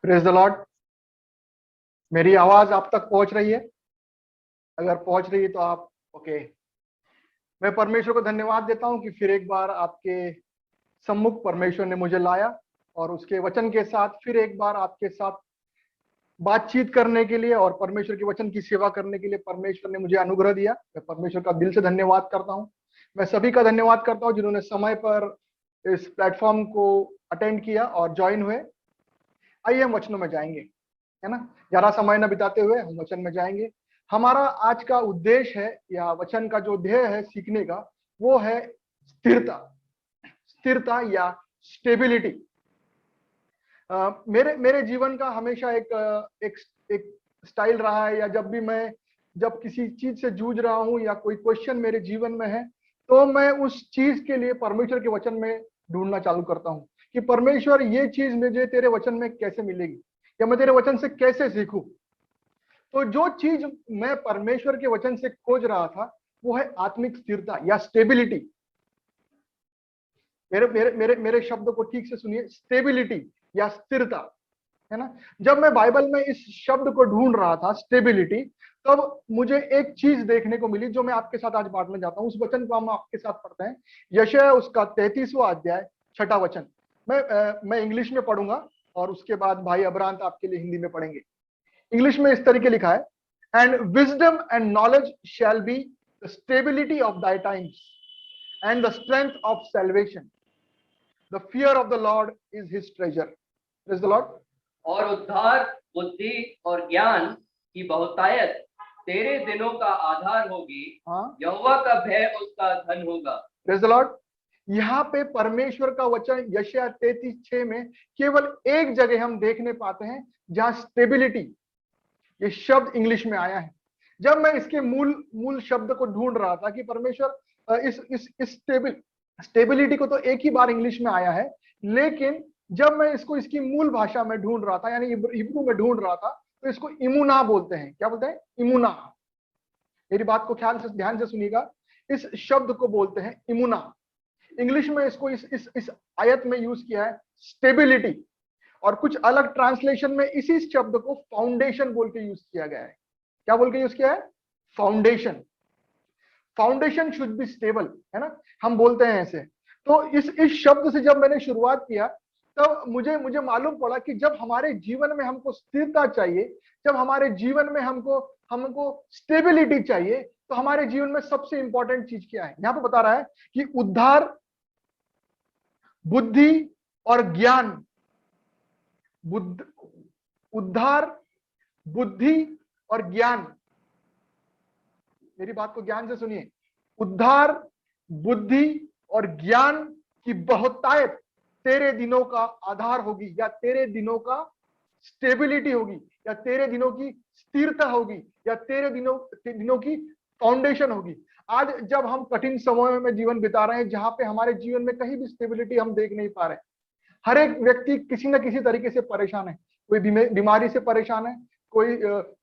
Praise the Lord. मेरी आवाज आप तक पहुंच रही है? अगर पहुंच रही है तो आप ओके। मैं परमेश्वर को धन्यवाद देता हूं कि फिर एक बार आपके सम्मुख परमेश्वर ने मुझे लाया और उसके वचन के साथ फिर एक बार आपके साथ बातचीत करने के लिए और परमेश्वर के वचन की सेवा करने के लिए परमेश्वर ने मुझे अनुग्रह दिया। मैं परमेश्वर का दिल से धन्यवाद करता हूं। मैं सभी का धन्यवाद करता हूं जिन्होंने समय पर इस प्लेटफॉर्म को अटेंड किया और ज्वाइन हुए। आइए हम वचनों में जाएंगे, है ना। ज्यादा समय न बिताते हुए हम वचन में जाएंगे। हमारा आज का उद्देश्य है या वचन का जो ध्येय है सीखने का, वो है स्थिरता। स्थिरता या स्टेबिलिटी। मेरे मेरे जीवन का हमेशा एक स्टाइल रहा है, या जब किसी चीज से जूझ रहा हूं या कोई क्वेश्चन मेरे जीवन में है, तो मैं उस चीज के लिए परमेश्वर के वचन में ढूंढना चालू करता हूं कि परमेश्वर ये चीज मुझे तेरे वचन में कैसे मिलेगी या मैं तेरे वचन से कैसे सीखूं। तो जो चीज मैं परमेश्वर के वचन से खोज रहा था वो है आत्मिक स्थिरता या स्टेबिलिटी। मेरे मेरे मेरे मेरे शब्द को ठीक से सुनिए, स्टेबिलिटी या स्थिरता, है ना। जब मैं बाइबल में इस शब्द को ढूंढ रहा था स्टेबिलिटी, तब मुझे एक चीज देखने को मिली जो मैं आपके साथ आज बांटना चाहता हूं। उस वचन को हम आपके साथ पढ़ते हैं, यशायाह उसका 33वां अध्याय 6वां वचन। मैं इंग्लिश में पढ़ूंगा और उसके बाद भाई अब्रांत आपके लिए हिंदी में पढ़ेंगे। इंग्लिश में इस तरीके लिखा है, and wisdom and knowledge shall be the stability of thy times and the strength of salvation, the fear of the Lord is his treasure. Praise the Lord. और उद्धार, बुद्धि और ज्ञान की बहुतायत तेरे दिनों का आधार होगी। हाँ, यहोवा का भय उसका धन होगा। Praise the Lord. यहाँ पे परमेश्वर का वचन यशायाह 33:6 में केवल एक जगह हम देखने पाते हैं जहां स्टेबिलिटी ये शब्द इंग्लिश में आया है। जब मैं इसके मूल मूल शब्द को ढूंढ रहा था कि परमेश्वर इस स्टेबिलिटी को तो एक ही बार इंग्लिश में आया है, लेकिन जब मैं इसको इसकी मूल भाषा में ढूंढ रहा था यानी हिब्रू में ढूंढ रहा था, तो इसको इमुना बोलते हैं। क्या बोलते हैं? इमुना। मेरी बात को ध्यान से सुनिएगा, इस शब्द को बोलते हैं इमुना। इंग्लिश में इसको इस आयत में यूज किया है स्टेबिलिटी, और कुछ अलग ट्रांसलेशन में इसी शब्द को फाउंडेशन बोल के यूज किया गया है। क्या बोल के यूज किया है? Foundation. Foundation should be stable, है ना, हम बोलते हैं ऐसे। तो इस शब्द से जब मैंने शुरुआत किया, तब मुझे मालूम पड़ा कि जब हमारे जीवन में हमको स्थिरता चाहिए, जब हमारे जीवन में हमको हमको स्टेबिलिटी चाहिए, तो हमारे जीवन में सबसे इंपॉर्टेंट चीज क्या है? यहां पे बता रहा है कि उद्धार, बुद्धि और ज्ञान। उद्धार, बुद्धि और ज्ञान। मेरी बात को ज्ञान से सुनिए। उद्धार, बुद्धि और ज्ञान की बहुतायत तेरे दिनों का आधार होगी, या तेरे दिनों का स्टेबिलिटी होगी, या तेरे दिनों की स्थिरता होगी, या तेरे दिनों की फाउंडेशन होगी। आज जब हम कठिन समय में जीवन बिता रहे हैं, जहां पे हमारे जीवन में कहीं भी स्टेबिलिटी हम देख नहीं पा रहे, हर एक व्यक्ति किसी न किसी तरीके से परेशान है। कोई बीमारी से परेशान है, कोई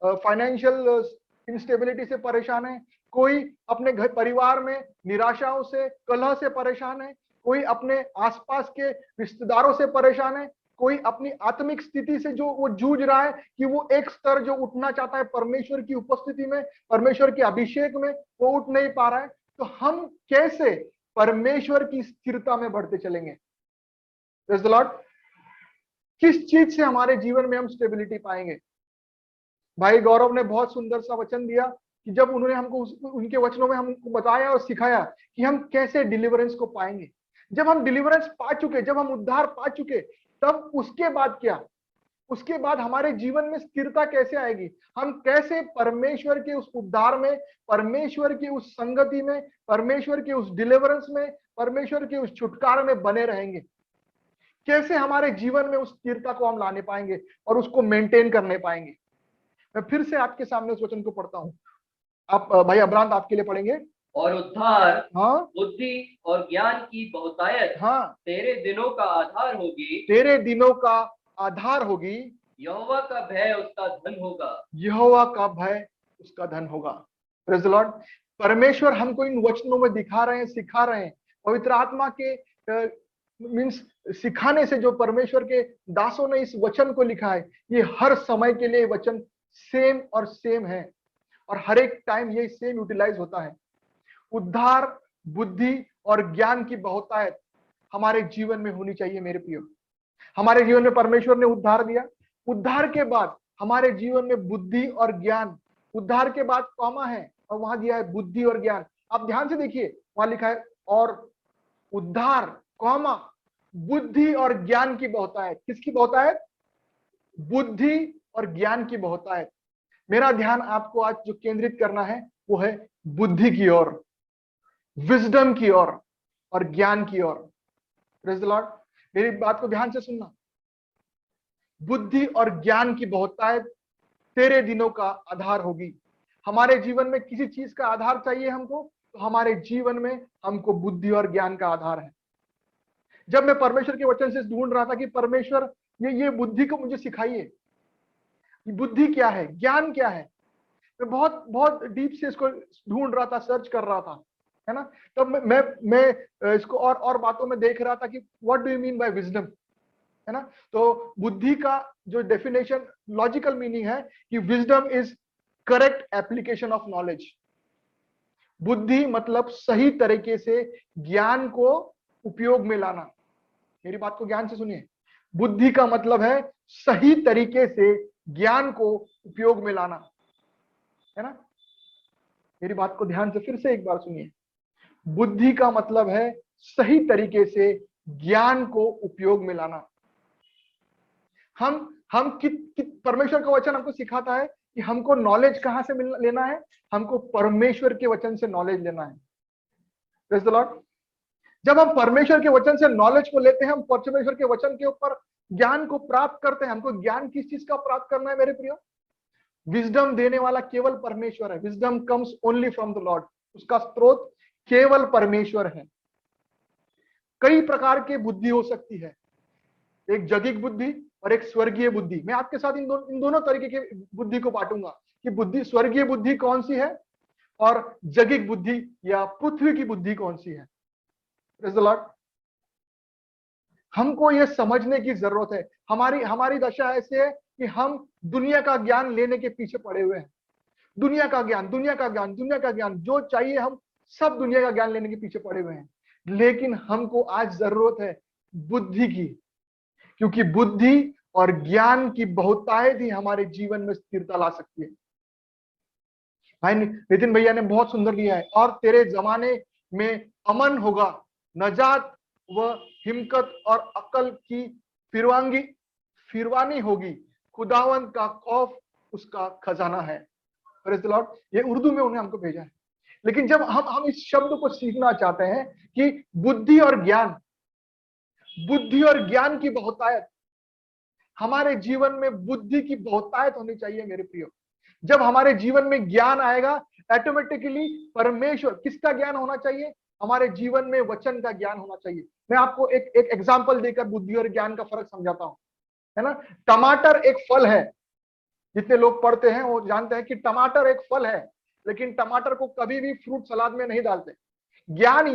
फाइनेंशियल इंस्टेबिलिटी से परेशान है, कोई अपने घर परिवार में निराशाओं से, कलह से परेशान है, कोई अपने आसपास के रिश्तेदारों से परेशान है, कोई अपनी आत्मिक स्थिति से जो वो जूझ रहा है कि वो एक स्तर जो उठना चाहता है परमेश्वर की उपस्थिति में, परमेश्वर के अभिषेक में, वो उठ नहीं पा रहा है। तो हम कैसे परमेश्वर की स्थिरता में बढ़ते चलेंगे? Praise the Lord. किस चीज से हमारे जीवन में हम स्टेबिलिटी पाएंगे? भाई गौरव ने बहुत सुंदर सा वचन दिया कि जब उन्होंने हमको उनके वचनों में हमको बताया और सिखाया कि हम कैसे डिलीवरेंस को पाएंगे। जब हम डिलीवरेंस पा चुके, जब हम उद्धार पा चुके, तब उसके बाद क्या? उसके बाद हमारे जीवन में स्थिरता कैसे आएगी? हम कैसे परमेश्वर के उस उद्धार में, परमेश्वर की उस संगति में, परमेश्वर के उस डिलीवरेंस में, परमेश्वर के उस छुटकारे में बने रहेंगे? कैसे हमारे जीवन में उस स्थिरता को हम लाने पाएंगे और उसको मेंटेन करने पाएंगे? मैं फिर से आपके सामने उस वचन को पढ़ता हूं। आप भाई अब्रांत आपके लिए पढ़ेंगे। और उद्धार, हाँ, बुद्धि और ज्ञान की बहुतायत हाँ, तेरे दिनों का आधार होगी। तेरे दिनों का आधार होगी। यहोवा का भय उसका धन होगा। यहोवा का भय उसका धन होगा। Praise the Lord. परमेश्वर हमको इन वचनों में दिखा रहे हैं, सिखा रहे हैं। पवित्र आत्मा के मीन्स सिखाने से, जो परमेश्वर के दासों ने इस वचन को लिखा है, ये हर समय के लिए वचन सेम और सेम है और हर एक टाइम ये सेम यूटिलाइज होता है। उद्धार, बुद्धि और ज्ञान की बहुतायत हमारे जीवन में होनी चाहिए मेरे प्रियो। हमारे जीवन में परमेश्वर ने उद्धार दिया, उद्धार के बाद हमारे जीवन में बुद्धि और ज्ञान, उद्धार के बाद कॉमा है और वहां दिया है बुद्धि और ज्ञान। आप ध्यान से देखिए, वहां लिखा है और उद्धार कॉमा बुद्धि और ज्ञान की बहुतायत। किसकी बहुतायत? बुद्धि और ज्ञान की बहुतायत। मेरा ध्यान आपको आज जो केंद्रित करना है वो है बुद्धि की ओर, विजडम की ओर और ज्ञान की ओर। Praise the Lord. मेरी बात को ध्यान से सुनना। बुद्धि और ज्ञान की बहुतायत तेरे दिनों का आधार होगी। हमारे जीवन में किसी चीज का आधार चाहिए हमको, तो हमारे जीवन में हमको बुद्धि और ज्ञान का आधार है। जब मैं परमेश्वर के वचन से ढूंढ रहा था कि परमेश्वर ये बुद्धि को मुझे सिखाइए, बुद्धि क्या है, ज्ञान क्या है, मैं बहुत बहुत डीप से इसको ढूंढ रहा था, सर्च कर रहा था, है ना। तब मैं इसको और बातों में देख रहा था कि what do you mean by wisdom, है ना। तो बुद्धि का जो डेफिनेशन, लॉजिकल मीनिंग है कि wisdom is correct application of knowledge. बुद्धि मतलब सही तरीके से ज्ञान को उपयोग में लाना। मेरी बात को ज्ञान से सुनिए। बुद्धि का मतलब है सही तरीके से ज्ञान को उपयोग में लाना, है ना। मेरी बात को ध्यान से फिर से एक बार सुनिए। बुद्धि का मतलब है सही तरीके से ज्ञान को उपयोग में लाना। हम परमेश्वर का वचन हमको सिखाता है कि हमको नॉलेज कहां से लेना है, हमको परमेश्वर के वचन से नॉलेज लेना है। Praise the Lord. जब हम परमेश्वर के वचन से नॉलेज को लेते हैं, हम परमेश्वर के वचन के ऊपर ज्ञान को प्राप्त करते हैं। हमको ज्ञान किस चीज का प्राप्त करना है मेरे प्रियो? विजडम देने वाला केवल परमेश्वर है। Wisdom comes only from the Lord. उसका स्रोत केवल परमेश्वर है। कई प्रकार की बुद्धि हो सकती है, एक जगिक बुद्धि और एक स्वर्गीय बुद्धि। मैं आपके साथ इन दोनों तरीके की बुद्धि को बांटूंगा कि बुद्धि, स्वर्गीय बुद्धि कौन सी है और जगिक बुद्धि या पृथ्वी की बुद्धि कौन सी है। Praise the Lord. हमको ये समझने की जरूरत है। हमारी दशा ऐसे है कि हम दुनिया का ज्ञान लेने के पीछे पड़े हुए हैं। दुनिया का ज्ञान, दुनिया का ज्ञान, दुनिया का ज्ञान, जो चाहिए हम सब दुनिया का ज्ञान लेने के पीछे पड़े हुए हैं। लेकिन हमको आज जरूरत है बुद्धि की, क्योंकि बुद्धि और ज्ञान की बहुतायत ही हमारे जीवन में स्थिरता ला सकती है। भाई नितिन भैया ने बहुत सुंदर लिया है, और तेरे जमाने में अमन होगा, नजात व हिम्मत और अकल की फिरवानी होगी, खुदावंद का खौफ उसका खजाना है। Praise the Lord. ये उर्दू में उन्हें हमको भेजा है। लेकिन जब हम इस शब्द को सीखना चाहते हैं कि बुद्धि और ज्ञान की बहुतायत, हमारे जीवन में बुद्धि की बहुतायत होनी चाहिए मेरे प्रियो। जब हमारे जीवन में ज्ञान आएगा, ऑटोमेटिकली परमेश्वर, किसका ज्ञान होना चाहिए? हमारे जीवन में वचन का ज्ञान होना चाहिए। मैं आपको एक एग्जांपल देकर बुद्धि और ज्ञान का फर्क समझाता हूं, है ना। टमाटर एक फल है। जितने लोग पढ़ते हैं वो जानते हैं कि टमाटर एक फल है, लेकिन टमाटर को कभी भी फ्रूट सलाद में नहीं डालते। ज्ञान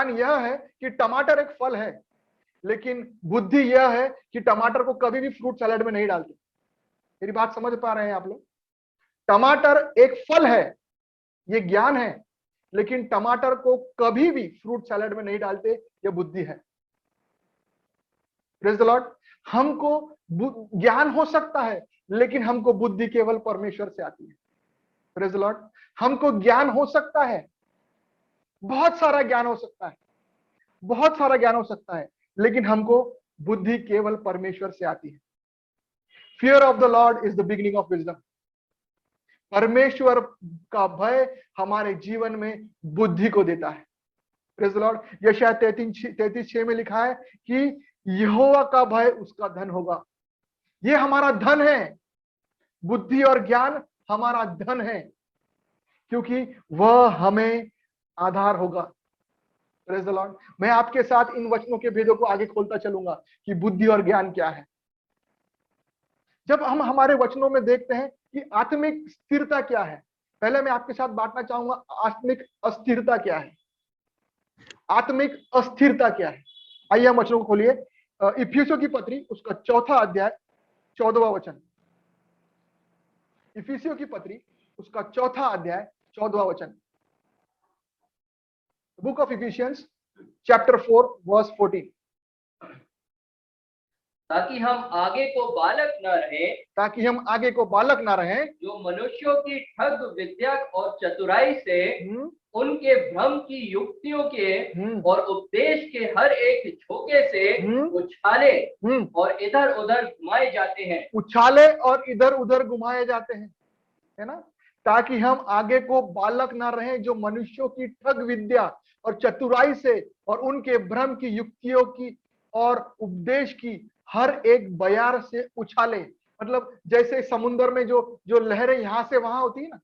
यह है कि टमाटर एक फल है, लेकिन बुद्धि यह है कि टमाटर को कभी भी फ्रूट सलाद में नहीं डालते। मेरी बात समझ पा रहे हैं आप लोग? टमाटर एक फल है, ये ज्ञान है, लेकिन टमाटर को कभी भी फ्रूट सैलेड में नहीं डालते, ये बुद्धि है। Praise the Lord. हमको ज्ञान हो सकता है, लेकिन हमको बुद्धि केवल परमेश्वर से आती है। Praise the Lord. हमको ज्ञान हो सकता है, बहुत सारा ज्ञान हो सकता है, बहुत सारा ज्ञान हो सकता है, लेकिन हमको बुद्धि केवल परमेश्वर से आती है। Fear of the Lord is the beginning of wisdom. परमेश्वर का भय हमारे जीवन में बुद्धि को देता है। Praise the Lord. यशायाह 33:6 में लिखा है कि यहोवा का भय उसका धन होगा। ये हमारा धन है। बुद्धि और ज्ञान हमारा धन है, क्योंकि वह हमें आधार होगा। Praise the Lord. मैं आपके साथ इन वचनों के भेदों को आगे खोलता चलूंगा कि बुद्धि और ज्ञान क्या है। जब हम हमारे वचनों में देखते हैं कि आत्मिक स्थिरता क्या है, पहले मैं आपके साथ बांटना चाहूंगा आत्मिक अस्थिरता क्या है। आत्मिक अस्थिरता क्या है? आइए हम वचनों को खोलिए। इफिसियों की पत्री उसका 4 अध्याय 14वां वचन। इफिसियों की पत्री उसका 4 अध्याय 14वां वचन। Book of Ephesians chapter 4 verse 14। ताकि हम आगे को बालक न रहे, ताकि हम आगे को बालक ना रहें, जो मनुष्यों की ठग विद्या और चतुराई से हम्म, उनके भ्रम की युक्तियों के हम्म, और उपदेश के हर एक झोंके से हम्म, उछाले हम्म, और इधर उधर घुमाए जाते हैं। उछाले और इधर उधर घुमाए जाते हैं, है ना? ताकि हम आगे को बालक ना रहें, जो मनुष्यों की ठग विद्या और चतुराई से और उनके भ्रम की युक्तियों की और उपदेश की हर एक बयार से उछाले। मतलब जैसे समुद्र में जो जो लहरें यहां से वहां होती है ना,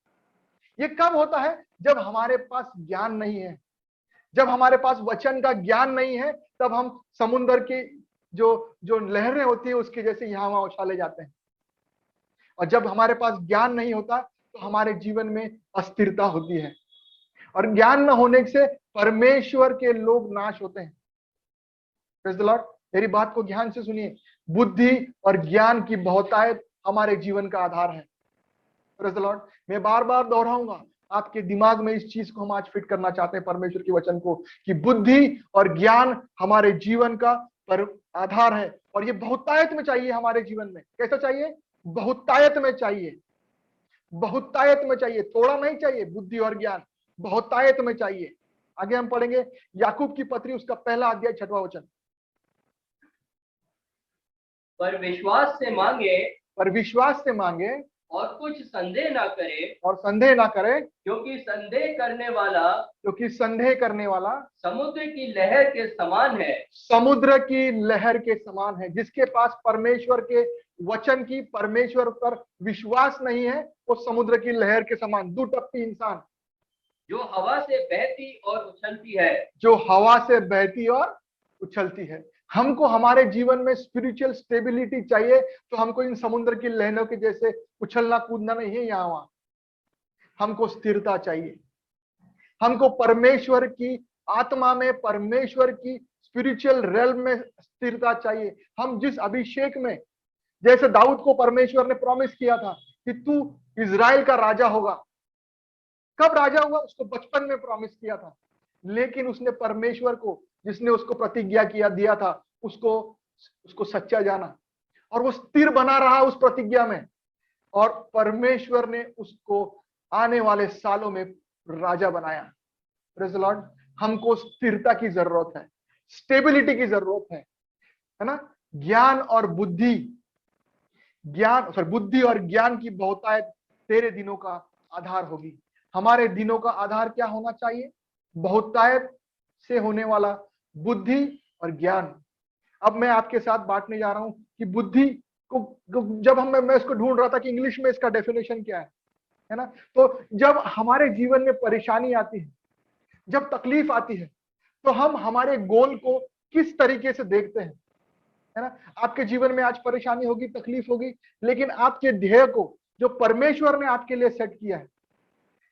ये कब होता है? जब हमारे पास ज्ञान नहीं है, जब हमारे पास वचन का ज्ञान नहीं है, तब हम समुद्र की जो जो लहरें होती है उसके जैसे यहां वहां उछाले जाते हैं। और जब हमारे पास ज्ञान नहीं होता तो हमारे जीवन में अस्थिरता होती है, और ज्ञान न होने से परमेश्वर के लोग नाश होते हैं। Praise the Lord. मेरी बात को ध्यान से सुनिए। बुद्धि और ज्ञान की बहुतायत हमारे जीवन का आधार है। Praise the Lord. मैं बार बार दोहराऊंगा, आपके दिमाग में इस चीज को हम आज फिट करना चाहते हैं परमेश्वर के वचन को, कि बुद्धि और ज्ञान हमारे जीवन का पर आधार है, और ये बहुतायत में चाहिए हमारे जीवन में। कैसा चाहिए? बहुतायत में चाहिए, बहुतायत में चाहिए, थोड़ा नहीं चाहिए। बुद्धि और ज्ञान बहुतायत में चाहिए। आगे हम पढ़ेंगे याकूब की पत्री उसका 1 अध्याय 6वां वचन। पर विश्वास से मांगे पर विश्वास से मांगे और कुछ संदेह ना करे, और संदेह ना करे, क्योंकि संदेह करने वाला क्योंकि संदेह करने वाला समुद्र की लहर के समान है। समुद्र की लहर के समान है। जिसके पास परमेश्वर के वचन की, परमेश्वर पर विश्वास नहीं है, वो समुद्र की लहर के समान दुटप्पी इंसान, जो हवा से बहती और उछलती है। जो हवा से बहती और उछलती है। हमको हमारे जीवन में स्पिरिचुअल स्टेबिलिटी चाहिए, तो हमको इन समुद्र की लहरों के जैसे उछलना कूदना नहीं है यहाँ वहां। हमको स्थिरता चाहिए, हमको परमेश्वर की आत्मा में, परमेश्वर की स्पिरिचुअल रेल्म में स्थिरता चाहिए। हम जिस अभिषेक में, जैसे दाऊद को परमेश्वर ने प्रॉमिस किया था कि तू इजराइल का राजा होगा। कब राजा हुआ? उसको बचपन में प्रॉमिस किया था, लेकिन उसने परमेश्वर को, जिसने उसको प्रतिज्ञा किया दिया था, उसको सच्चा जाना, और वो स्थिर बना रहा उस प्रतिज्ञा में, और परमेश्वर ने उसको आने वाले सालों में राजा बनाया। Praise the Lord. हमको स्थिरता की जरूरत है, स्टेबिलिटी की जरूरत है ना? ज्ञान और बुद्धि, बुद्धि और ज्ञान की बहुतायत तेरे दिनों का आधार होगी। हमारे दिनों का आधार क्या होना चाहिए? बहुतायत से होने वाला बुद्धि और ज्ञान। अब मैं आपके साथ बांटने जा रहा हूं कि बुद्धि को जब मैं इसको ढूंढ रहा था कि इंग्लिश में इसका डेफिनेशन क्या है ना? तो जब हमारे जीवन में परेशानी आती है, जब तकलीफ आती है, तो हम हमारे गोल को किस तरीके से देखते हैं, है ना? आपके जीवन में आज परेशानी होगी, तकलीफ होगी, लेकिन आपके ध्येय को जो परमेश्वर ने आपके लिए सेट किया है,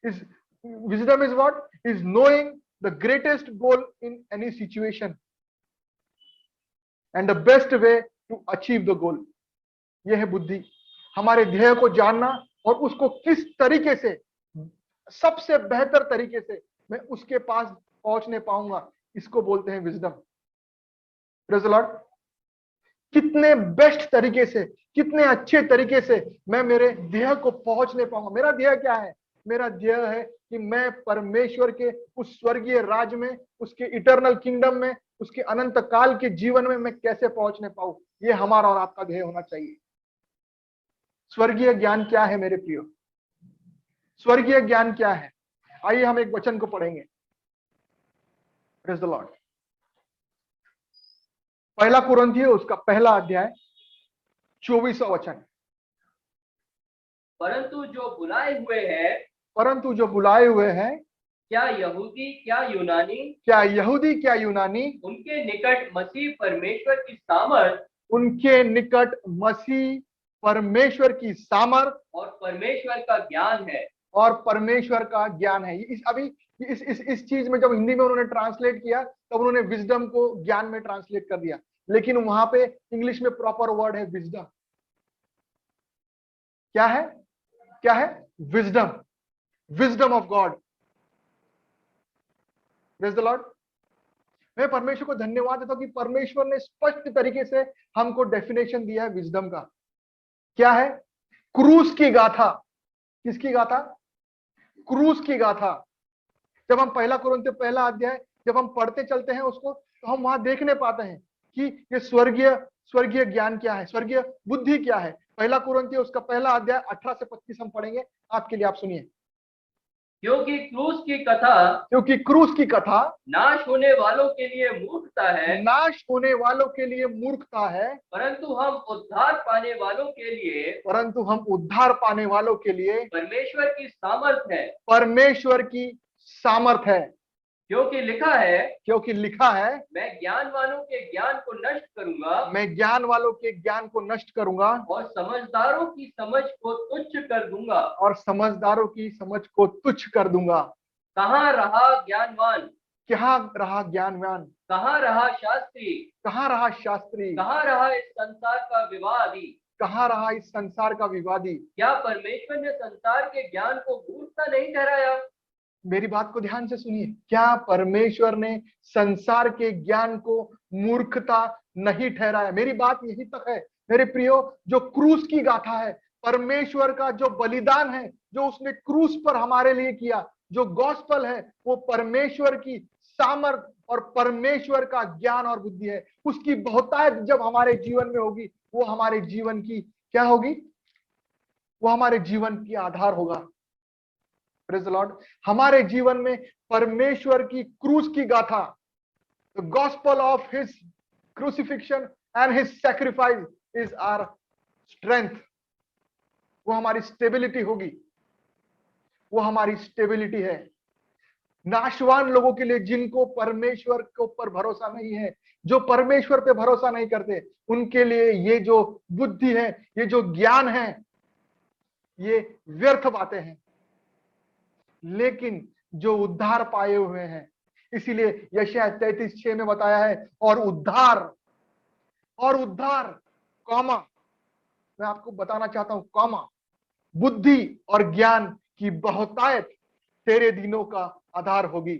इस wisdom is what? Is knowing the greatest goal in any situation and the best way to achieve the goal. यह है बुद्धि, हमारे ध्येय को जानना और उसको किस तरीके से, सबसे बेहतर तरीके से मैं उसके पास पहुंचने पाऊंगा, इसको बोलते हैं विजडम। Praise the Lord. कितने बेस्ट तरीके से, कितने अच्छे तरीके से मैं मेरे ध्येय को पहुंचने पाऊंगा। मेरा ध्येय क्या है? मेरा ध्येय है कि मैं परमेश्वर के उस स्वर्गीय राज में, उसके इटर्नल किंगडम में, उसके अनंत काल के जीवन में मैं कैसे पहुंचने पाऊं। ये हमारा और आपका ध्येय होना चाहिए। स्वर्गीय ज्ञान क्या है मेरे प्रियो? स्वर्गीय ज्ञान क्या है? आइए हम एक वचन को पढ़ेंगे। Praise the Lord. 1 कुरिन्थियों उसका 1 अध्याय 24वां वचन। परंतु जो बुलाए हुए हैं, परंतु जो बुलाए हुए हैं, क्या यहूदी क्या यूनानी, क्या यहूदी क्या यूनानी, उनके निकट मसीह परमेश्वर की सामर्थ, उनके निकट मसीह परमेश्वर की सामर्थ और परमेश्वर का ज्ञान है। और परमेश्वर का ज्ञान है। इस चीज में जब हिंदी में उन्होंने ट्रांसलेट किया तब उन्होंने विजडम को ज्ञान में ट्रांसलेट कर दिया, लेकिन वहां पे इंग्लिश में प्रॉपर वर्ड है विजडम। क्या है? क्या है? Wisdom, wisdom of God. Praise the Lord. मैं परमेश्वर को धन्यवाद देता हूं कि परमेश्वर ने स्पष्ट तरीके से हमको डेफिनेशन दिया है विजडम का। क्या है? क्रूस की गाथा। किसकी गाथा? क्रूस की गाथा। जब हम पहला कुरिन्थियों पहला अध्याय जब हम पढ़ते चलते हैं उसको, तो हम वहां देखने पाते हैं कि ये स्वर्गीय ज्ञान क्या है, स्वर्गीय बुद्धि क्या है। पहला कुरिन्थियों उसका पहला अध्याय 18 से 25 हम पढ़ेंगे आपके लिए, आप सुनिए। क्योंकि क्रूस की कथा नाश होने वालों के लिए मूर्खता है, नाश होने वालों के लिए मूर्खता है, परंतु हम उद्धार पाने वालों के लिए परमेश्वर की सामर्थ है। परमेश्वर की सामर्थ है। क्योंकि लिखा है मैं ज्ञान वालों के ज्ञान को नष्ट करूंगा और समझदारों की समझ को तुच्छ कर दूंगा। कहाँ रहा ज्ञानवान, कहाँ रहा ज्ञानवान, कहाँ रहा शास्त्री, कहाँ रहा शास्त्री, कहाँ रहा इस संसार का विवादी, कहाँ रहा इस संसार का विवादी। क्या परमेश्वर ने संसार के ज्ञान को मूर्खता नहीं ठहराया? मेरी बात को ध्यान से सुनिए। क्या परमेश्वर ने संसार के ज्ञान को मूर्खता नहीं ठहराया? मेरी बात यही तक है मेरे प्रियो। जो क्रूस की गाथा है, परमेश्वर का जो बलिदान है, जो उसने क्रूस पर हमारे लिए किया, जो गॉस्पल है, वो परमेश्वर की सामर्थ और परमेश्वर का ज्ञान और बुद्धि है। उसकी बहुतायत जब हमारे जीवन में होगी, वो हमारे जीवन की क्या होगी? वो हमारे जीवन की आधार होगा। Praise the Lord. हमारे जीवन में परमेश्वर की क्रूस की गाथा, the gospel of his crucifixion and his sacrifice is our strength. वो हमारी स्टेबिलिटी होगी, वो हमारी स्टेबिलिटी है। नाशवान लोगों के लिए, जिनको परमेश्वर के ऊपर भरोसा नहीं है, जो परमेश्वर पे भरोसा नहीं करते, उनके लिए ये जो बुद्धि है, ये जो ज्ञान है, ये व्यर्थ बातें हैं। लेकिन जो उद्धार पाए हुए हैं, इसीलिए यशायाह 33:6 में बताया है, और उद्धार कॉमा, मैं आपको बताना चाहता हूं कॉमा, बुद्धि और ज्ञान की बहुतायत तेरे दिनों का आधार होगी।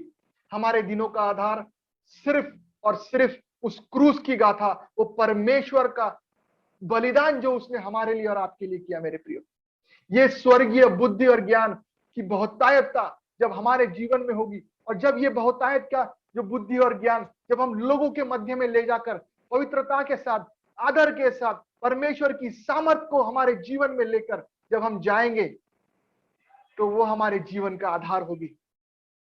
हमारे दिनों का आधार सिर्फ और सिर्फ उस क्रूस की गाथा, वो परमेश्वर का बलिदान जो उसने हमारे लिए और आपके लिए किया। मेरे प्रियो, ये स्वर्गीय बुद्धि और ज्ञान की बहुतायतता जब हमारे जीवन में होगी, और जब ये बहुतायत का जो बुद्धि और ज्ञान जब हम लोगों के मध्य में ले जाकर पवित्रता के साथ, आदर के साथ, परमेश्वर की सामर्थ को हमारे जीवन में लेकर जब हम जाएंगे, तो वो हमारे जीवन का आधार होगी।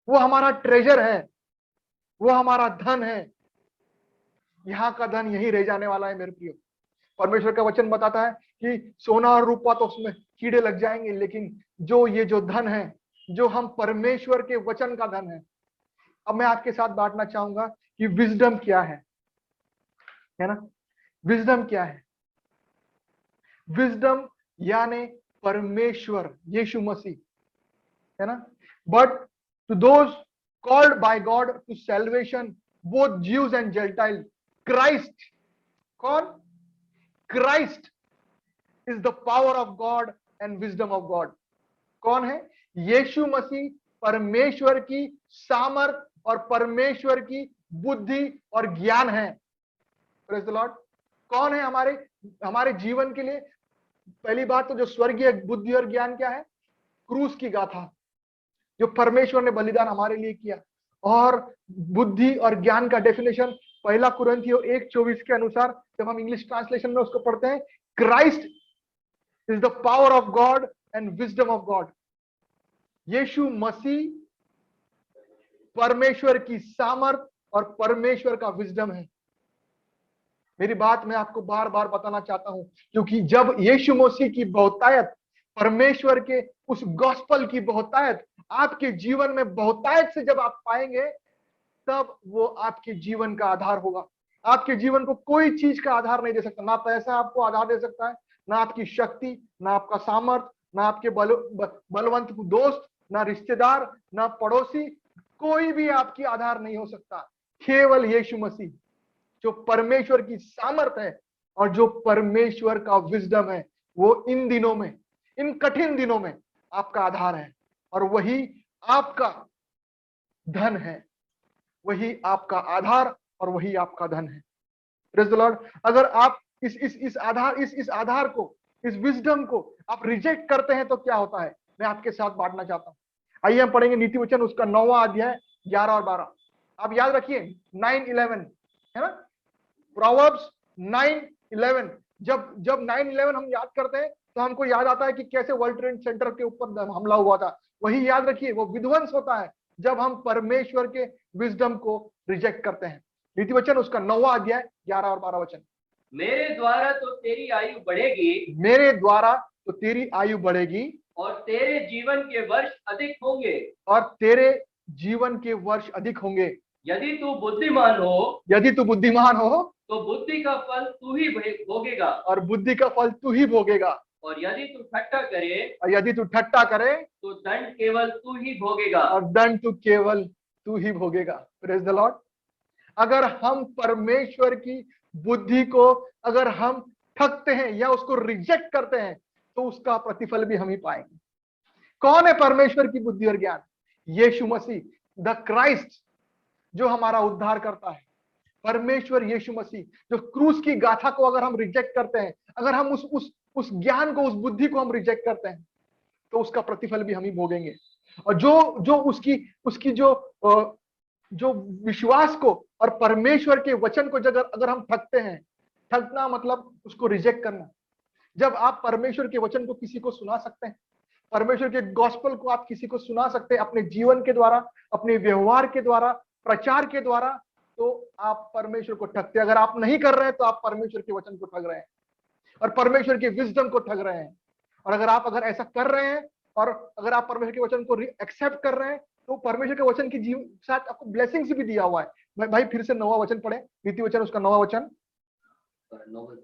वो हमारा ट्रेजर है, वो हमारा धन है। यहाँ का धन यही रह जाने वाला है मेरे प्रियो। परमेश्वर का वचन बताता है कि सोना और रूपा तो उसमें कीड़े लग जाएंगे, लेकिन ये जो धन है, जो हम परमेश्वर के वचन का धन है। अब मैं आपके साथ बांटना चाहूंगा कि विजडम क्या है ना? विजडम क्या है? विजडम यानी परमेश्वर, यीशु मसीह, है ना? But to those called by God to salvation, both Jews and gentile, Christ, कौन? Christ is the power of God and wisdom of God. कौन है? यीशु मसीह परमेश्वर की सामर्थ और परमेश्वर की बुद्धि और ज्ञान है। Praise the Lord. कौन है हमारे जीवन के लिए? पहली बात तो जो स्वर्गीय बुद्धि और ज्ञान क्या है? क्रूस की गाथा, जो परमेश्वर ने बलिदान हमारे लिए किया। और बुद्धि और ज्ञान का डेफिनेशन पहला कुरिन्थियों 1:24 के अनुसार जब हम इंग्लिश ट्रांसलेशन में उसको पढ़ते हैं, Christ is the power of God and wisdom of God. यीशु मसीह परमेश्वर की सामर्थ और परमेश्वर का विजडम है। मेरी बात मैं आपको बार बार बताना चाहता हूं, क्योंकि जब यीशु मसीह की बहुतायत, परमेश्वर के उस गॉस्पल की बहुतायत आपके जीवन में बहुतायत से जब आप पाएंगे, तब वो आपके जीवन का आधार होगा। आपके जीवन को कोई चीज का आधार नहीं दे सकता। ना पैसा आपको आधार दे सकता है, ना आपकी शक्ति, ना आपका सामर्थ, ना आपके बलवंत दोस्त, ना रिश्तेदार, ना पड़ोसी, कोई भी आपकी आधार नहीं हो सकता। केवल यीशु मसीह जो परमेश्वर की सामर्थ है और जो परमेश्वर का विजडम है, वो इन दिनों में, इन कठिन दिनों में आपका आधार है, और वही आपका धन है। वही आपका आधार और वही आपका धन है। Praise the lord. अगर आप इस आधार को, इस विजडम को आप रिजेक्ट करते हैं तो क्या होता है, मैं आपके साथ बांटना चाहता हूं। आइए हम पढ़ेंगे नीति वचन उसका 9वां अध्याय 11 और 12। आप याद रखिए 9:11 है ना, प्रोवर्ब्स 9:11। जब 9/11 हम याद करते हैं तो हमको याद आता है कि कैसे वर्ल्ड ट्रेड सेंटर के ऊपर हमला हुआ था। वही याद रखिए, वो विध्वंस होता है जब हम परमेश्वर के विजडम को रिजेक्ट करते हैं। नीति वचन उसका 9वां अध्याय 11 और 12 वचन। मेरे द्वारा तो तेरी आयु बढ़ेगी, मेरे द्वारा तो तेरी आयु बढ़ेगी, और तेरे जीवन के वर्ष अधिक होंगे। और तेरे जीवन के वर्ष अधिक होंगे। यदि तू बुद्धिमान हो, यदि तू बुद्धिमान हो तो बुद्धि का फल तू ही भोगेगा, और बुद्धि का फल तू ही भोगेगा। और यदि तू ठट्ठा करे, और यदि तू ठट्टा करे तो दंड केवल तू ही भोगेगा। और दंड तू केवल तू ही भोगेगा। Praise the lord. अगर हम परमेश्वर की बुद्धि को अगर हम ठगते हैं या उसको रिजेक्ट करते हैं तो उसका प्रतिफल भी हम ही पाएंगे। कौन है परमेश्वर की बुद्धि और ज्ञान? यीशु मसीह, द क्राइस्ट, जो हमारा उद्धार करता है। परमेश्वर यीशु मसीह जो क्रूस की गाथा को अगर हम रिजेक्ट करते हैं, अगर हम उस ज्ञान को, उस बुद्धि को हम रिजेक्ट करते हैं तो उसका प्रतिफल भी हम ही भोगेंगे। और जो उसकी जो विश्वास को और परमेश्वर के वचन को अगर हम ठगते हैं, ठगना मतलब उसको रिजेक्ट करना। जब आप परमेश्वर के वचन को किसी को सुना सकते हैं, परमेश्वर के गॉस्पेल को आप किसी को सुना सकते हैं अपने जीवन के द्वारा, अपने व्यवहार के द्वारा, प्रचार के द्वारा, तो आप परमेश्वर को ठगते हैं। अगर आप नहीं कर रहे हैं तो आप परमेश्वर के वचन को ठग रहे हैं और परमेश्वर के विजडम को ठग रहे हैं। और अगर ऐसा कर रहे हैं और अगर आप परमेश्वर के वचन को एक्सेप्ट कर रहे हैं तो परमेश्वर के वचन की साथ आपको ब्लेसिंग्स भी दिया हुआ है। भाई फिर से 9वां वचन पढ़े, नीति वचन उसका 9वां वचन, 9वां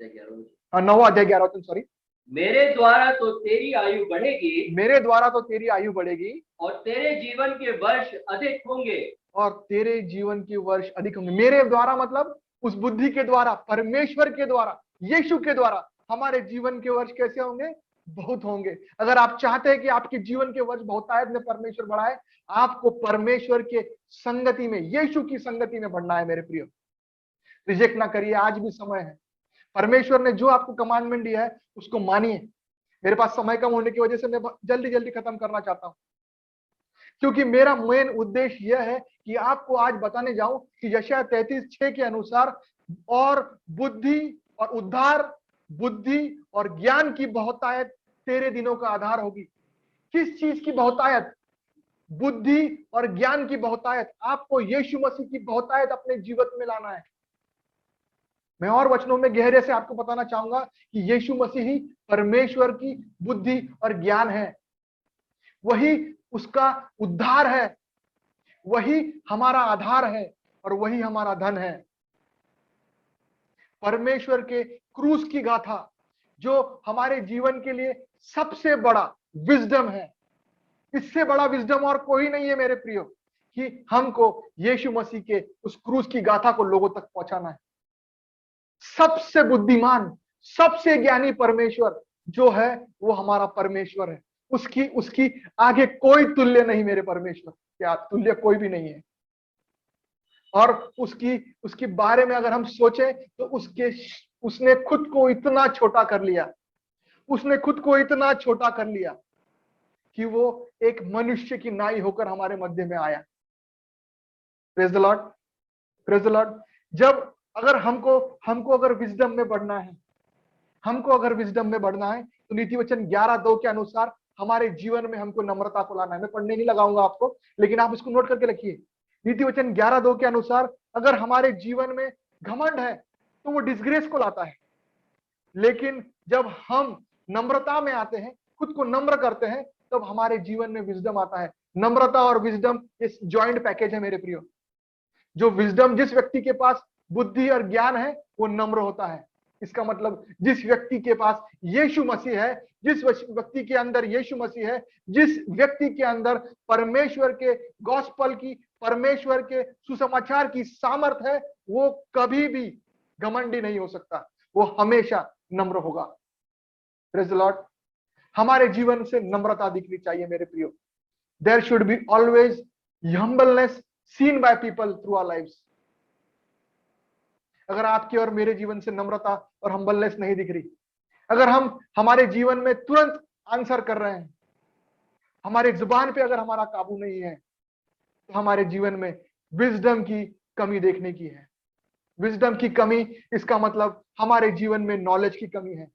अध्याय 11 वचन, सॉरी। मेरे द्वारा तो तेरी आयु बढ़ेगी, मेरे द्वारा तो तेरी आयु बढ़ेगी, और तेरे जीवन के वर्ष अधिक होंगे। और तेरे जीवन के वर्ष अधिक होंगे। मेरे द्वारा मतलब उस बुद्धि के द्वारा, परमेश्वर के द्वारा, यीशु के द्वारा हमारे जीवन के वर्ष कैसे होंगे? बहुत होंगे। अगर आप चाहते हैं कि आपके जीवन के वर्ष बहुतायत में परमेश्वर बढ़ाए, आपको परमेश्वर के संगति में, यीशु की संगति में बढ़ना है मेरे प्रियो। रिजेक्ट ना करिए, आज भी समय है। परमेश्वर ने जो आपको कमांडमेंट दिया है उसको मानिए। मेरे पास समय कम होने की वजह से मैं जल्दी जल्दी खत्म करना चाहता हूं, क्योंकि मेरा मेन उद्देश्य यह है कि आपको आज बताने जाऊं कि यशायाह 33:6 के अनुसार और बुद्धि और उद्धार, बुद्धि और ज्ञान की बहुतायत तेरे दिनों का आधार होगी। किस चीज की बहुतायत? बुद्धि और ज्ञान की बहुतायत। आपको यीशु मसीह की बहुतायत अपने जीवन में लाना है। मैं और वचनों में गहरे से आपको बताना चाहूंगा कि यीशु मसीह ही परमेश्वर की बुद्धि और ज्ञान है, वही उसका उद्धार है, वही हमारा आधार है और वही हमारा धन है। परमेश्वर के क्रूस की गाथा जो हमारे जीवन के लिए सबसे बड़ा विजडम है, इससे बड़ा विजडम और कोई नहीं है मेरे प्रियो, कि हमको यीशु मसीह के उस क्रूस की गाथा को लोगों तक पहुंचाना है। सबसे बुद्धिमान, सबसे ज्ञानी परमेश्वर जो है वो हमारा परमेश्वर है। उसकी आगे कोई तुल्य नहीं मेरे परमेश्वर, क्या तुल्य कोई भी नहीं है। और उसके बारे में अगर हम सोचें तो उसने खुद को इतना छोटा कर लिया, उसने खुद को इतना छोटा कर लिया कि वो एक मनुष्य की नाई होकर हमारे मध्य में आया। Praise the Lord, praise the Lord. जब अगर हमको अगर विजडम में बढ़ना है, हमको अगर विजडम में बढ़ना है तो नीति वचन 11:2 के अनुसार हमारे जीवन में हमको नम्रता को लाना है। मैं पढ़ने नहीं लगाऊंगा आपको, लेकिन आप इसको नोट करके रखिए। नीति वचन 11:2 के अनुसार अगर हमारे जीवन में घमंड है तो वो डिसग्रेस को लाता है, लेकिन जब हम नम्रता में आते हैं, खुद को नम्र करते हैं, तब हमारे जीवन में विजडम आता है। नम्रता और विजडम इस जॉइंट पैकेज है मेरे प्रियो। जो विजडम, जिस व्यक्ति के पास बुद्धि और ज्ञान है वो नम्र होता है, इसका मतलब जिस व्यक्ति के पास यीशु मसीह है, जिस व्यक्ति के अंदर यीशु मसीह है, जिस व्यक्ति के अंदर परमेश्वर के गॉस्पल की, परमेश्वर के सुसमाचार की सामर्थ है, वो कभी भी घमंडी नहीं हो सकता, वो हमेशा नम्र होगा। Praise the Lord. हमारे जीवन से नम्रता दिखनी चाहिए मेरे प्रियो। There should be always humbleness seen by people through our lives. अगर आपके और मेरे जीवन से नम्रता और हम्बलनेस नहीं दिख रही, अगर हम हमारे जीवन में तुरंत आंसर कर रहे हैं, हमारे जुबान पे अगर हमारा काबू नहीं है, तो हमारे जीवन में विजडम की कमी देखने की है। विजडम की कमी, इसका मतलब हमारे जीवन में नॉलेज की कमी है।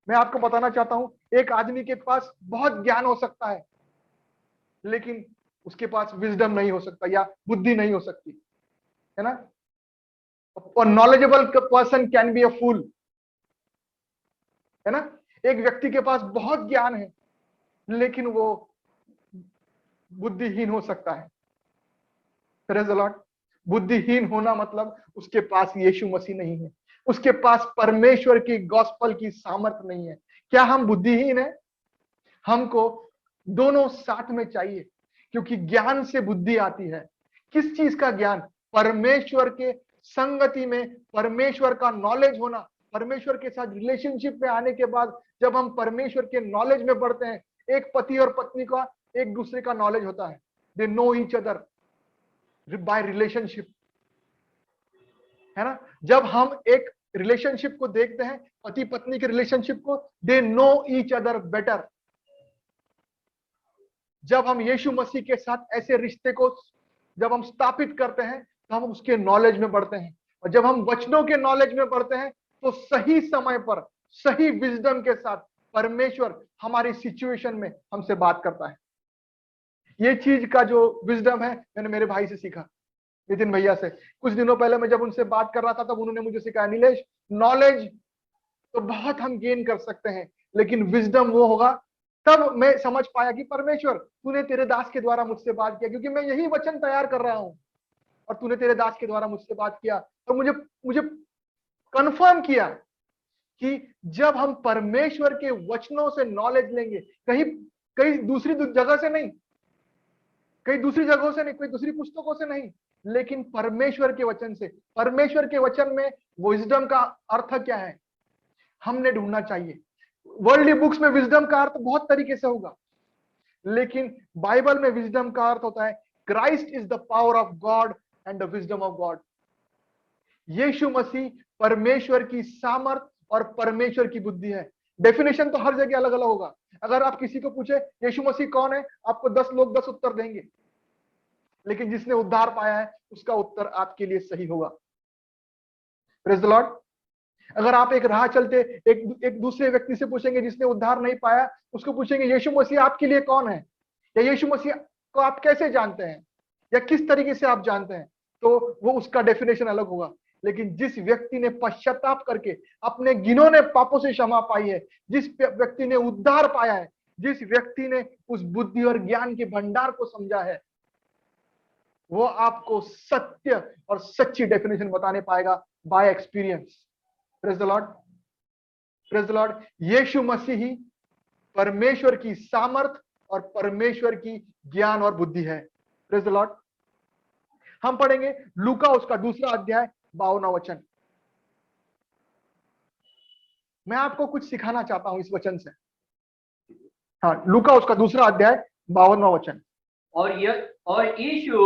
मैं आपको बताना चाहता हूं, एक आदमी के पास बहुत ज्ञान हो सकता है, लेकिन उसके पास विजडम नहीं हो सकता या बुद्धि नहीं हो सकती, है ना। और knowledgeable person can be a fool, है ना। एक व्यक्ति के पास बहुत ज्ञान है, लेकिन वो बुद्धिहीन हो सकता है। Praise the lord. बुद्धिहीन होना मतलब उसके पास यीशु मसीह नहीं है, उसके पास परमेश्वर की गॉस्पल की सामर्थ नहीं है। क्या हम बुद्धिहीन हैं? हमको दोनों साथ में चाहिए, क्योंकि ज्ञान से बुद्धि आती है। किस चीज का ज्ञान? परमेश्वर के संगति में परमेश्वर का नॉलेज होना। परमेश्वर के साथ रिलेशनशिप में आने के बाद जब हम परमेश्वर के नॉलेज में बढ़ते हैं, एक पति और पत्नी का एक दूसरे का नॉलेज होता है। They know each other by relationship, है ना। जब हम एक रिलेशनशिप को देखते हैं, पति पत्नी के रिलेशनशिप को, they know each other better. जब हम यीशु मसीह के साथ ऐसे रिश्ते को जब हम स्थापित करते हैं, तो हम उसके नॉलेज में बढ़ते हैं। और जब हम वचनों के नॉलेज में बढ़ते हैं, तो सही समय पर सही विजडम के साथ परमेश्वर हमारी सिचुएशन में हमसे बात करता है। ये चीज का जो विजडम है, मैंने मेरे भाई से सीखा, नितिन भैया से। कुछ दिनों पहले मैं जब उनसे बात कर रहा था, तब उन्होंने मुझे सिखाया, नीलेश, नॉलेज तो बहुत हम गेन कर सकते हैं, लेकिन विजडम वो होगा। तब मैं समझ पाया कि परमेश्वर, तूने तेरे दास के द्वारा मुझसे बात किया, क्योंकि मैं यही वचन तैयार कर रहा हूं, और तूने तेरे दास के द्वारा मुझसे बात किया, और मुझे कंफर्म किया कि जब हम परमेश्वर के वचनों से नॉलेज लेंगे, कहीं दूसरी जगह से नहीं, कहीं दूसरी जगहों से नहीं, कोई दूसरी पुस्तकों से नहीं, लेकिन परमेश्वर के वचन से। परमेश्वर के वचन में विजडम का अर्थ क्या है, हमने ढूंढना चाहिए। वर्ल्डली बुक्स में विजडम का अर्थ बहुत तरीके से होगा, लेकिन बाइबल में विजडम का अर्थ होता है, Christ is the power of God and the wisdom of God. यीशु मसीह परमेश्वर की सामर्थ और परमेश्वर की बुद्धि है। डेफिनेशन तो हर जगह अलग अलग होगा। अगर आप किसी को पूछे यीशु मसीह कौन है, आपको 10 लोग 10 उत्तर देंगे, लेकिन जिसने उद्धार पाया है, उसका उत्तर आपके लिए सही होगा। Praise the lord. अगर आप एक राह चलते एक दूसरे व्यक्ति से पूछेंगे जिसने उद्धार नहीं पाया, उसको पूछेंगे यीशु मसीह आपके लिए कौन है, या यीशु मसीह को आप कैसे जानते हैं, या किस तरीके से आप जानते हैं, तो वो उसका डेफिनेशन अलग होगा। लेकिन जिस व्यक्ति ने पश्चाताप करके अपने गिनौने पापों से क्षमा पाई है, जिस व्यक्ति ने उद्धार पाया है, जिस व्यक्ति ने उस बुद्धि और ज्ञान के भंडार को समझा है, वो आपको सत्य और सच्ची डेफिनेशन बताने पाएगा by experience. Praise the lord. Praise the lord. यीशु मसीह ही परमेश्वर की सामर्थ और परमेश्वर की ज्ञान और बुद्धि है। Praise the Lord. हम पढ़ेंगे लूका उसका 2 अध्याय 52वां वचन। मैं आपको कुछ सिखाना चाहता हूं इस वचन से। हाँ, लूका उसका 2 अध्याय 52वां वचन। और यीशु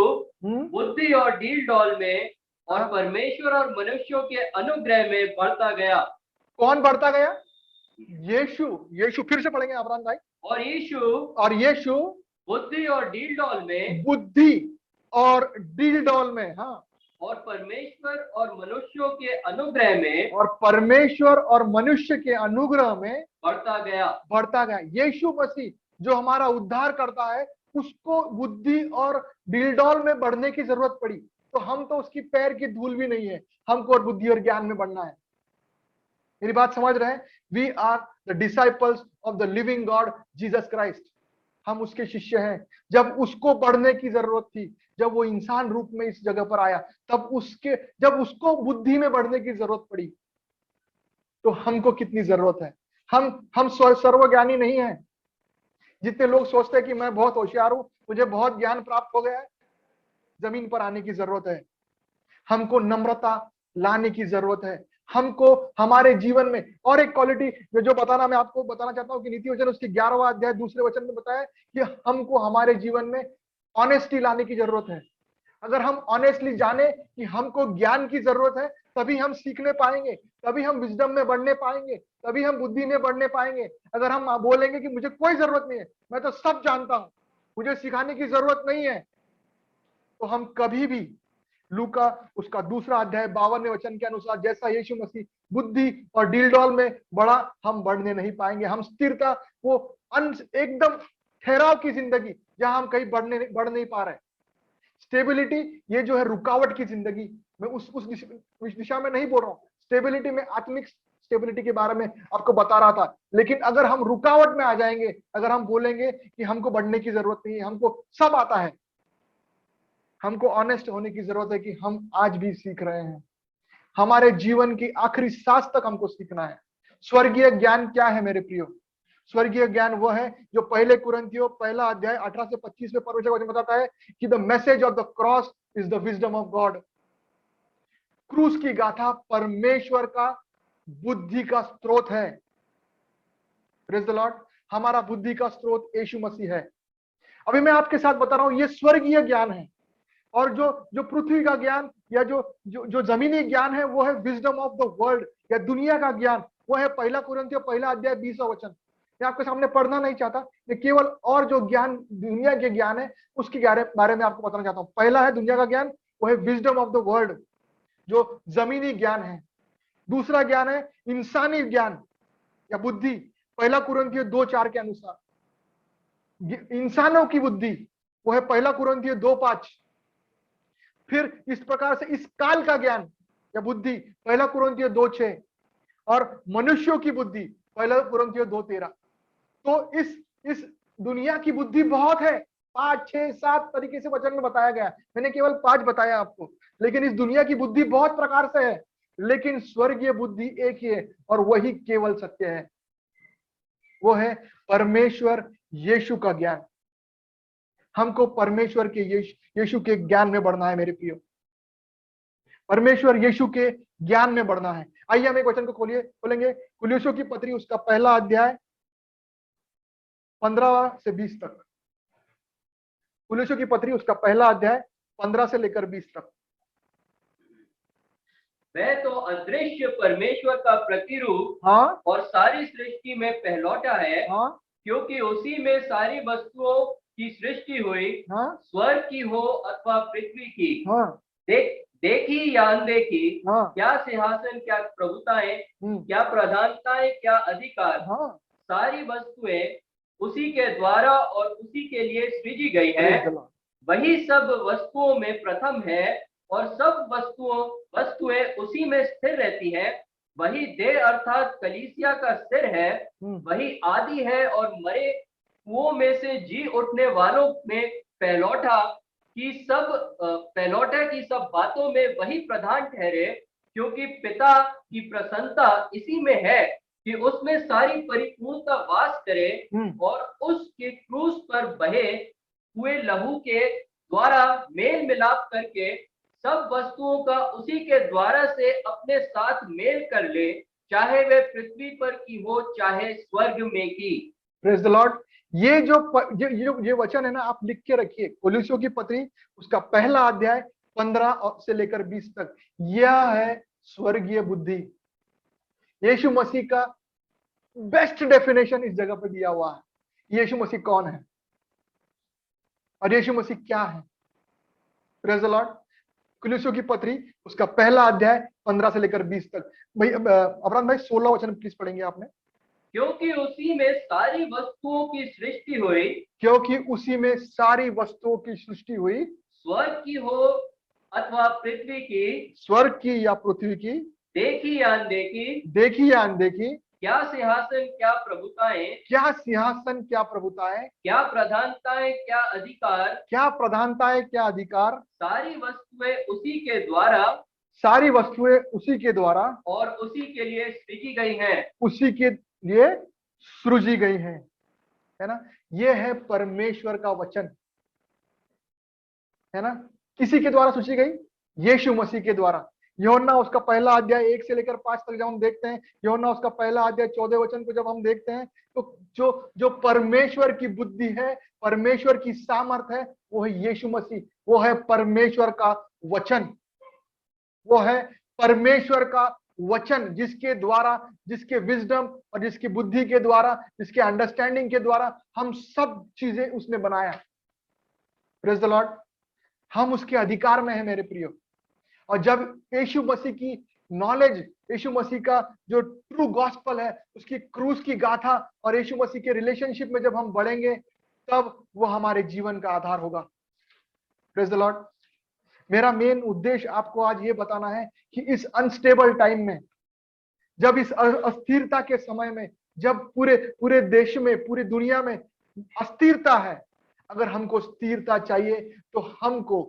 बुद्धि और डील डॉल में और परमेश्वर और मनुष्यों के अनुग्रह में बढ़ता गया। कौन बढ़ता गया? यीशु फिर से पढ़ेंगे अब्राम भाई। और यीशु बुद्धि और डील डॉल में, बुद्धि और डील डॉल में, हाँ, और परमेश्वर और मनुष्यों के अनुग्रह में, और परमेश्वर और मनुष्य के अनुग्रह में बढ़ता गया। यीशु मसीह जो हमारा उद्धार करता है, उसको बुद्धि और डीलडॉल में बढ़ने की जरूरत पड़ी। तो हम तो उसकी पैर की धूल भी नहीं है, हमको और बुद्धि और ज्ञान में बढ़ना है। मेरी बात समझ रहे हैं? We are the disciples of the living God Jesus Christ. हम उसके शिष्य हैं। जब उसको बढ़ने की जरूरत थी, जब वो इंसान रूप में इस जगह पर आया, जब उसको बुद्धि में बढ़ने की जरूरत पड़ी, तो हमको कितनी जरूरत है। हम सर्वज्ञानी नहीं है। जितने लोग सोचते हैं कि मैं बहुत होशियार हूं, मुझे बहुत ज्ञान प्राप्त हो गया है, जमीन पर आने की जरूरत है। हमको नम्रता लाने की जरूरत है। हमको हमारे जीवन में और एक क्वालिटी जो बताना मैं आपको बताना चाहता हूं कि नीति वचन उसके 11वां अध्याय दूसरे वचन में बताया कि हमको हमारे जीवन में ऑनेस्टी लाने की जरूरत है। अगर हम ऑनेस्टली जाने कि हमको ज्ञान की जरूरत है, तभी हम सीखने पाएंगे, तभी हम विजडम में बढ़ने पाएंगे, तभी हम बुद्धि में बढ़ने पाएंगे। अगर हम बोलेंगे कि मुझे कोई जरूरत नहीं है, मैं तो सब जानता हूं, मुझे सिखाने की जरूरत नहीं है, तो हम कभी भी लूका उसका 2 अध्याय 52वें वचन के अनुसार जैसा यीशु मसीह बुद्धि और डीलडॉल में बढ़ा, हम बढ़ने नहीं पाएंगे। हम स्थिरता, वो एकदम ठहराव की जिंदगी जहां हम कहीं बढ़ नहीं पा रहे, स्टेबिलिटी, ये जो है रुकावट की जिंदगी, मैं उस दिशा में नहीं बोल रहा हूं। स्टेबिलिटी में आत्मिक स्टेबिलिटी के बारे में आपको बता रहा था। लेकिन अगर हम रुकावट में आ जाएंगे, अगर हम बोलेंगे कि हमको बढ़ने की जरूरत नहीं है, हमको सब आता है, हमको ऑनेस्ट होने की जरूरत है कि हम आज भी सीख रहे हैं। हमारे जीवन की आखिरी सांस तक हमको सीखना है। स्वर्गीय ज्ञान क्या है मेरे प्रियो? स्वर्गीय ज्ञान वो है जो पहले कुरिन्थियों 1 अध्याय 18 से 25 में परमेश्वर बताता है कि the message of the cross is the wisdom of God. क्रूस की गाथा परमेश्वर का बुद्धि का स्रोत है। Praise the Lord. हमारा बुद्धि का स्रोत यीशु मसीह है। अभी मैं आपके साथ बता रहा हूं, ये स्वर्गीय ज्ञान है। और जो जो पृथ्वी का ज्ञान या जो जो जो जमीनी ज्ञान है, वो है विजडम ऑफ द वर्ल्ड या दुनिया का ज्ञान, वो है 1 कुरिन्थियों 1 अध्याय 20वां वचन। मैं आपके सामने पढ़ना नहीं चाहता, मैं केवल और जो ज्ञान दुनिया के ज्ञान है उसके बारे में आपको बताना चाहता हूं। पहला है दुनिया का ज्ञान, वो है विजडम ऑफ द वर्ल्ड, जो जमीनी ज्ञान है। दूसरा ज्ञान है इंसानी ज्ञान या बुद्धि, 1 कुरिन्थियों 2:4 के अनुसार इंसानों की बुद्धि, वो है 1 कुरिन्थियों 2:5। फिर इस प्रकार से इस काल का ज्ञान या बुद्धि 1 कुरिन्थियों 2:6, और मनुष्यों की बुद्धि 1 कुरिन्थियों 2:13। तो इस दुनिया की बुद्धि बहुत है, 5, 6, 7 तरीके से वचन में बताया गया। मैंने केवल 5 बताया आपको, लेकिन इस दुनिया की बुद्धि बहुत प्रकार से है। लेकिन स्वर्गीय बुद्धि एक ही है और वही केवल सत्य है, वो है परमेश्वर यीशु का ज्ञान। हमको परमेश्वर के यीशु के ज्ञान में बढ़ना है मेरे प्रियो। परमेश्वर यीशु के ज्ञान में बढ़ना है। आइए हम एक वचन को खोलेंगे, कुलुस्सियों की पत्री उसका 1 अध्याय 15 से 20 तक। कुलुस्सियों की पत्री उसका 1 अध्याय 15 से लेकर 20 तक। वह तो अदृश्य परमेश्वर का प्रतिरूप, हाँ, और सारी सृष्टि में पहलौठा है। हाँ, क्योंकि उसी में सारी वस्तुओं की सृष्टि हुई, हाँ, स्वर्ग की हो अथवा पृथ्वी की, हाँ, देखी या अनदेखी, हाँ, क्या सिंहासन, क्या प्रभुताएं, क्या प्रधानताएं, क्या अधिकार, हाँ, सारी वस्तुएं उसी के द्वारा और उसी के लिए सृजी गई है। वही सब वस्तुओं में प्रथम है और सब वस्तुएं उसी में स्थिर रहती है। वही देह अर्थात कलीसिया का सिर है। वही आदि है और मरे हुओं में से जी उठने वालों में पहलौठा की सब बातों में वही प्रधान ठहरे। क्योंकि पिता की प्रसन्नता इसी में है कि उसमें सारी परिपूर्णता वास करे, और उसके क्रूस पर बहे हुए लहू के द्वारा मेल मिलाप करके सब वस्तुओं का उसी के द्वारा से अपने साथ मेल कर ले, चाहे वे पृथ्वी पर की हो चाहे स्वर्ग में की। Praise the Lord. ये ये वचन है ना, आप लिख के रखिए। कुलुस्सियों की पत्री उसका 1 अध्याय 15 से लेकर 20 तक। यह है स्वर्गीय बुद्धि। यीशु मसीह का बेस्ट डेफिनेशन इस जगह पर दिया हुआ है। यीशु मसीह कौन है और यीशु मसीह क्या है? Praise the Lord. कुलुस्सियों की पत्री उसका 1 अध्याय 15 से लेकर 20 तक। भाई अब्राहम भाई 16 वचन प्लीज पढ़ेंगे आपने। क्योंकि उसी में सारी वस्तुओं की सृष्टि हुई, क्योंकि उसी में सारी वस्तुओं की सृष्टि हुई, स्वर्ग की हो अथवा पृथ्वी की, स्वर्ग की या पृथ्वी की, देखी या अनदेखी, देखी या अनदेखी, क्या सिंहासन, क्या प्रभुताएं, क्या सिंहासन, क्या प्रभुताएं, क्या प्रधानताएं, क्या अधिकार, क्या प्रधानताएं, क्या अधिकार, सारी वस्तुएं उसी के द्वारा सारी वस्तुएं उसी के द्वारा और उसी के लिए सृजी गई हैं। उसी के लिए सृजी गई हैं, है ना। ये है परमेश्वर का वचन, है ना। किसी के द्वारा सृजी गई? यीशु मसीह के द्वारा। यूहन्ना उसका पहला अध्याय 1 से लेकर 5 तक जब हम देखते हैं, यूहन्ना उसका पहला अध्याय 14 वचन को जब हम देखते हैं, तो जो जो परमेश्वर की बुद्धि है, परमेश्वर की सामर्थ है, वो है यीशु मसीह, वो है परमेश्वर का वचन, वो है परमेश्वर का वचन, जिसके द्वारा, जिसके विजडम और जिसकी बुद्धि के द्वारा, जिसके अंडरस्टैंडिंग के द्वारा हम सब चीजें उसने बनाया। Praise the Lord. हम उसके अधिकार में है मेरे प्रियो। और जब यीशु मसीह की नॉलेज, यीशु मसीह का जो ट्रू गॉस्पल है, उसकी क्रूस की गाथा और यीशु मसीह के रिलेशनशिप में जब हम बढ़ेंगे, तब वो हमारे जीवन का आधार होगा। Praise the Lord. मेरा मेन उद्देश्य आपको आज ये बताना है कि इस अनस्टेबल टाइम में, जब इस अस्थिरता के समय में, जब पूरे पूरे देश में, पूरी दुनिया में अस्थिरता है, अगर हमको स्थिरता चाहिए तो हमको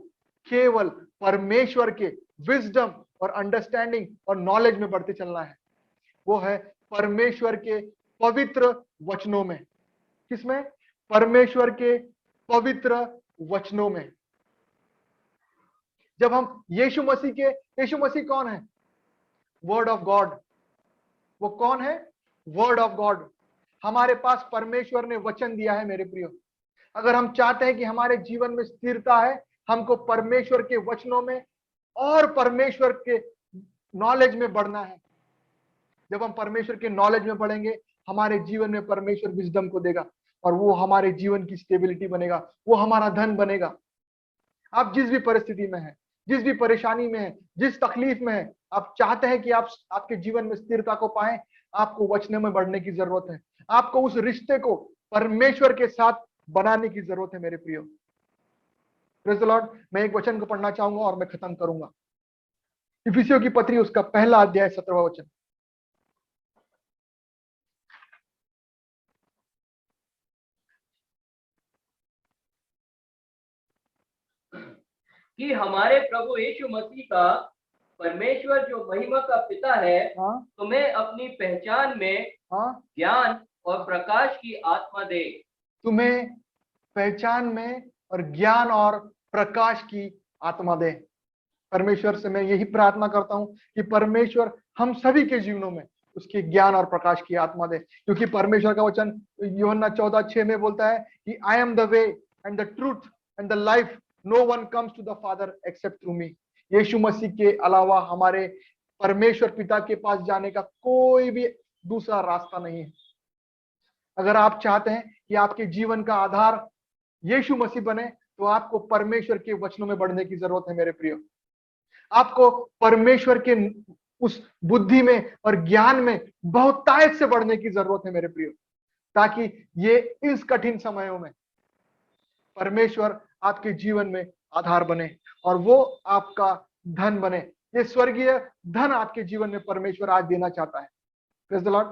केवल परमेश्वर के विजडम और अंडरस्टैंडिंग और नॉलेज में बढ़ते चलना है। वो है परमेश्वर के पवित्र वचनों में। किसमें? परमेश्वर के पवित्र वचनों में। जब हम यीशु मसीह कौन है? Word of God. वो कौन है? Word of God. हमारे पास परमेश्वर ने वचन दिया है मेरे प्रियो। अगर हम चाहते हैं कि हमारे जीवन में स्थिरता है, हमको परमेश्वर के वचनों में और परमेश्वर के नॉलेज में बढ़ना है। जब हम परमेश्वर के नॉलेज में बढ़ेंगे, हमारे जीवन में परमेश्वर विजडम को देगा और वो हमारे जीवन की स्टेबिलिटी बनेगा, वो हमारा धन बनेगा। आप जिस भी परिस्थिति में हैं, जिस भी परेशानी में है, जिस तकलीफ में है, आप चाहते हैं कि आप आपके जीवन में स्थिरता को पाएं, आपको वचन में बढ़ने की जरूरत है। आपको उस रिश्ते को परमेश्वर के साथ बनाने की जरूरत है मेरे प्रियो। Praise the Lord. मैं एक वचन को पढ़ना चाहूंगा और मैं खत्म करूंगा। इफिसियों की पत्री उसका पहला अध्याय 17वां वचन। कि हमारे प्रभु यीशु मसीह का परमेश्वर जो महिमा का पिता है, तुम्हें अपनी पहचान में ज्ञान और प्रकाश की आत्मा दे। तुम्हें पहचान में और ज्ञान और प्रकाश की आत्मा दे। परमेश्वर से मैं यही प्रार्थना करता हूं कि परमेश्वर हम सभी के जीवनों में उसके ज्ञान और प्रकाश की आत्मा दे, क्योंकि परमेश्वर का वचन यूहन्ना 14:6 में बोलता है कि I am the way and the truth and the life, no one comes to the father except through me. यीशु मसीह के अलावा हमारे परमेश्वर पिता के पास जाने का कोई भी दूसरा रास्ता नहीं है। अगर आप चाहते हैं कि आपके जीवन का आधार यीशु मसीह बने, तो आपको परमेश्वर के वचनों में बढ़ने की जरूरत है मेरे प्रियो। आपको परमेश्वर के उस बुद्धि में और ज्ञान में बहुतायत से बढ़ने की जरूरत है मेरे प्रियो, ताकि ये इस कठिन समयों में परमेश्वर आपके जीवन में आधार बने और वो आपका धन बने। ये स्वर्गीय धन आपके जीवन में परमेश्वर आज देना चाहता है। Praise the Lord.